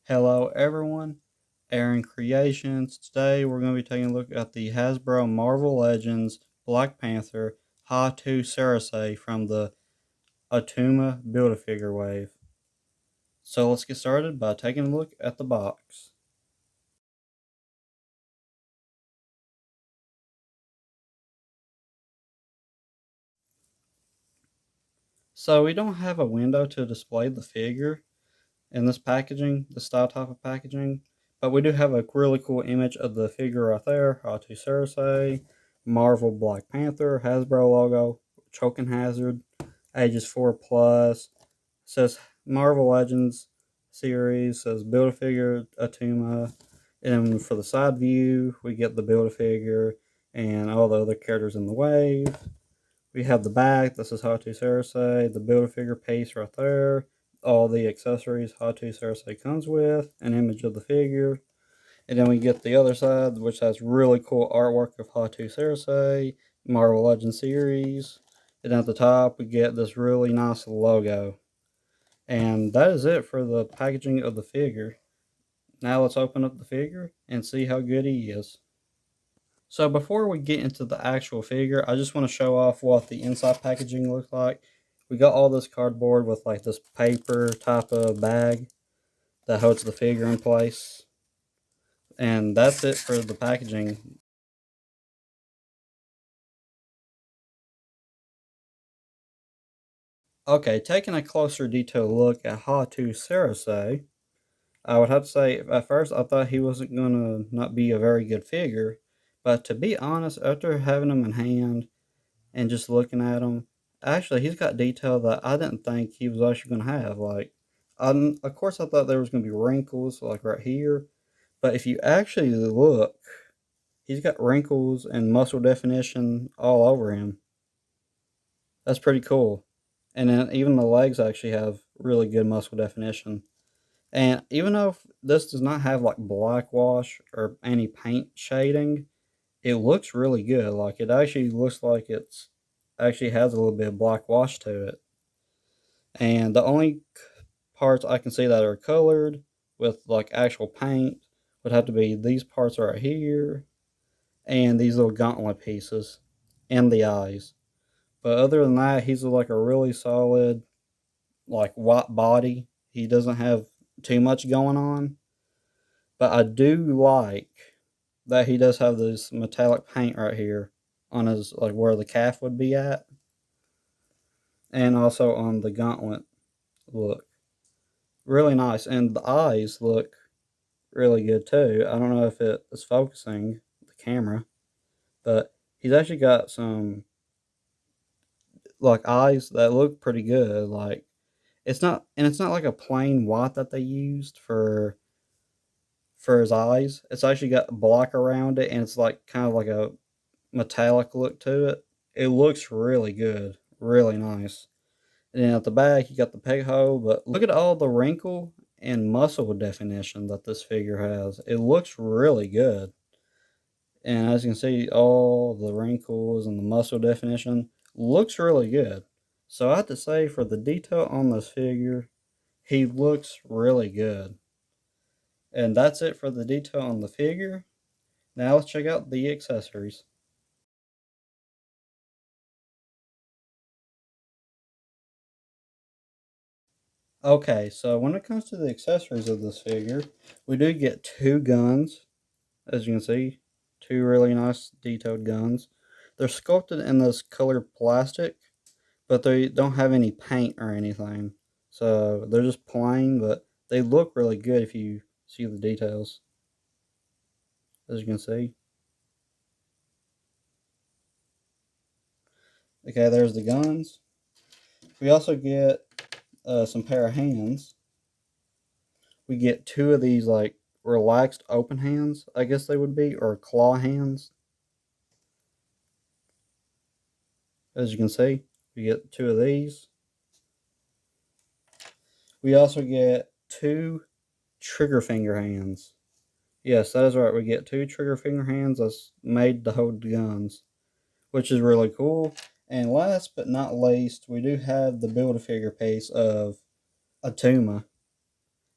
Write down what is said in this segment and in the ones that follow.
Hello everyone, Aaron Creations. Today we're going to be taking a look at the Hasbro Marvel Legends Black Panther Hatut Zeraze from the Attuma Build-A-Figure wave. So let's get started by taking a look at the box. So we don't have a window to display the figure in this packaging, the style type of packaging, but we do have a really cool image of the figure right there, Hatut Zeraze, Marvel Black Panther, Hasbro logo, choking hazard, ages 4 plus. It says Marvel Legends series, says Build-A-Figure Attuma, and for the side view we get the Build-A-Figure and all the other characters in the wave. We have the back, this is Hatut Zeraze, the Build-A-Figure piece right there, all the accessories Hatut Zeraze comes with, an image of the figure, and then we get the other side, which has really cool artwork of Hatut Zeraze, Marvel Legends series, and at the top we get this really nice logo. And that is it for the packaging of the figure. Now let's open up the figure and see how good he is. So before we get into the actual figure, I just want to show off what the inside packaging looks like. We got all this cardboard with like this paper type of bag that holds the figure in place. And that's it for the packaging. Okay, taking a closer detailed look at Hatut Zeraze, I would have to say at first I thought he wasn't going to not be a very good figure. But to be honest, after having him in hand and just looking at him, actually he's got detail that I didn't think he was actually going to have. Like, of course I thought there was going to be wrinkles like right here, but if you actually look, he's got wrinkles and muscle definition all over him. That's pretty cool. And then even the legs actually have really good muscle definition. And even though this does not have like black wash or any paint shading, it looks really good. Like, it actually looks like it's actually has a little bit of black wash to it. And the only parts I can see that are colored with like actual paint would have to be these parts right here and these little gauntlet pieces and the eyes. But other than that, he's like a really solid like white body. He doesn't have too much going on. But I do like that he does have this metallic paint right here on his, like where the calf would be at, and also on the gauntlet. Look, really nice, and the eyes look really good too. I don't know if it is focusing the camera, but he's actually got some like eyes that look pretty good. Like, it's not like a plain white that they used for his eyes. It's actually got black around it, and it's like kind of like a metallic look to it. It looks really good, really nice. And then at the back, you got the peg hole, but look at all the wrinkle and muscle definition that this figure has. It looks really good. And as you can see, all the wrinkles and the muscle definition looks really good. So I have to say, for the detail on this figure, he looks really good. And that's it for the detail on the figure. Now let's check out the accessories. Okay, so when it comes to the accessories of this figure, we do get two guns, as you can see, two really nice detailed guns. They're sculpted in this colored plastic, but they don't have any paint or anything. So they're just plain, but they look really good if you see the details, as you can see. Okay, there's the guns. We also get some pair of hands. We get two of these like relaxed open hands, I guess they would be, or claw hands. As you can see, we get two of these. We also get two trigger finger hands. Yes, that is right. We get two trigger finger hands that's made to hold the guns, which is really cool. And last but not least, we do have the Build-A-Figure piece of Attuma.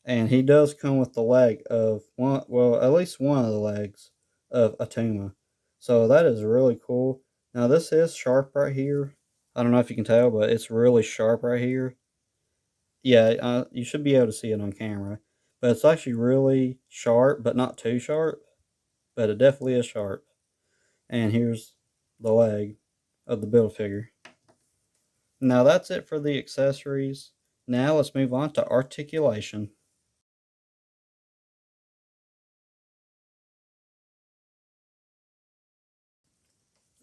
And he does come with the leg of one, well, at least one of the legs of Attuma. So that is really cool. Now this is sharp right here. I don't know if you can tell, but it's really sharp right here. Yeah, you should be able to see it on camera. But it's actually really sharp, but not too sharp. But it definitely is sharp. And here's the leg of the Build-A-Figure. Now that's it for the accessories. Now let's move on to articulation.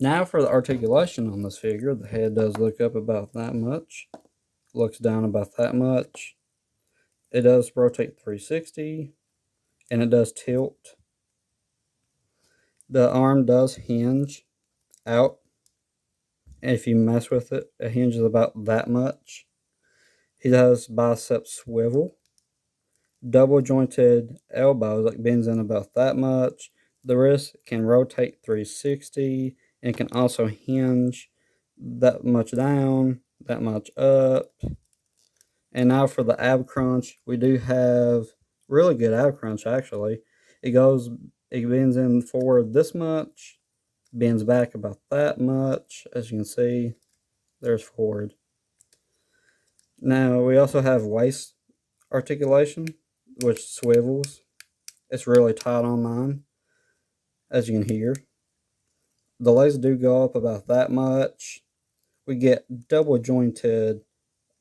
Now for the articulation on this figure, the head does look up about that much, looks down about that much. It does rotate 360, and it does tilt. The arm does hinge out. If you mess with it, it hinges about that much. He has bicep swivel. Double jointed elbows, like bends in about that much. The wrist can rotate 360 and can also hinge that much down, that much up. And now for the ab crunch, we do have really good ab crunch actually. It bends in forward this much, bends back about that much. As you can see, there's forward. Now we also have waist articulation, which swivels. It's really tight on mine, as you can hear. The legs do go up about that much. We get double jointed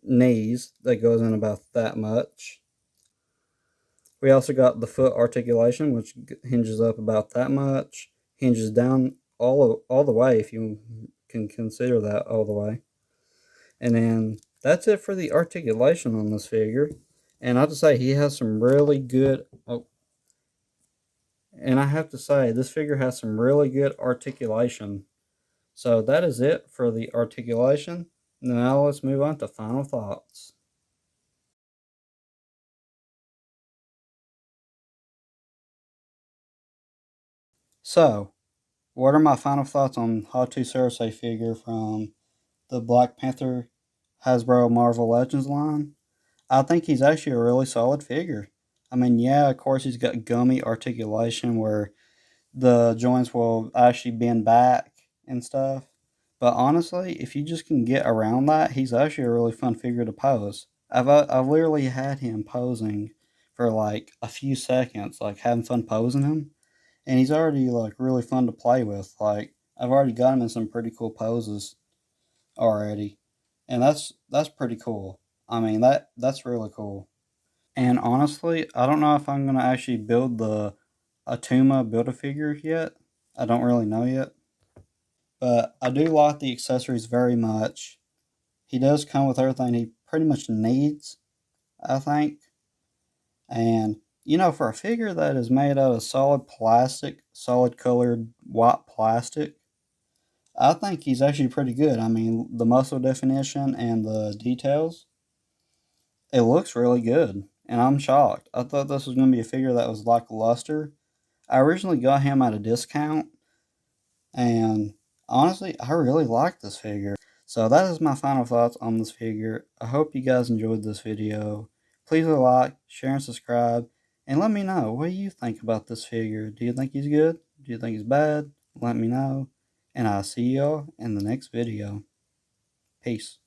knees that goes in about that much. We also got the foot articulation, which hinges up about that much, hinges down all the way, if you can consider that all the way. And then that's it for the articulation on this figure. And I have to say, he has some really good. And I have to say, this figure has some really good articulation. So that is it for the articulation. Now let's move on to final thoughts. So, what are my final thoughts on Hatut Zeraze figure from the Black Panther Hasbro Marvel Legends line? I think he's actually a really solid figure. I mean, yeah, of course he's got gummy articulation where the joints will actually bend back and stuff. But honestly, if you just can get around that, he's actually a really fun figure to pose. I've literally had him posing for like a few seconds, like having fun posing him, and he's already like really fun to play with. Like I've already got him in some pretty cool poses already, and that's pretty cool. I mean that's really cool. And honestly, I don't know if I'm gonna actually build the Attuma Build-A-Figure yet. I don't really know yet. But I do like the accessories very much. He does come with everything he pretty much needs, I think. And, you know, for a figure that is made out of solid plastic, solid colored white plastic, I think he's actually pretty good. I mean, the muscle definition and the details, it looks really good. And I'm shocked. I thought this was going to be a figure that was lackluster. I originally got him at a discount, and honestly, I really like this figure. So that is my final thoughts on this figure. I hope you guys enjoyed this video. Please like, share, and subscribe. And let me know, what do you think about this figure? Do you think he's good? Do you think he's bad? Let me know. And I'll see y'all in the next video. Peace.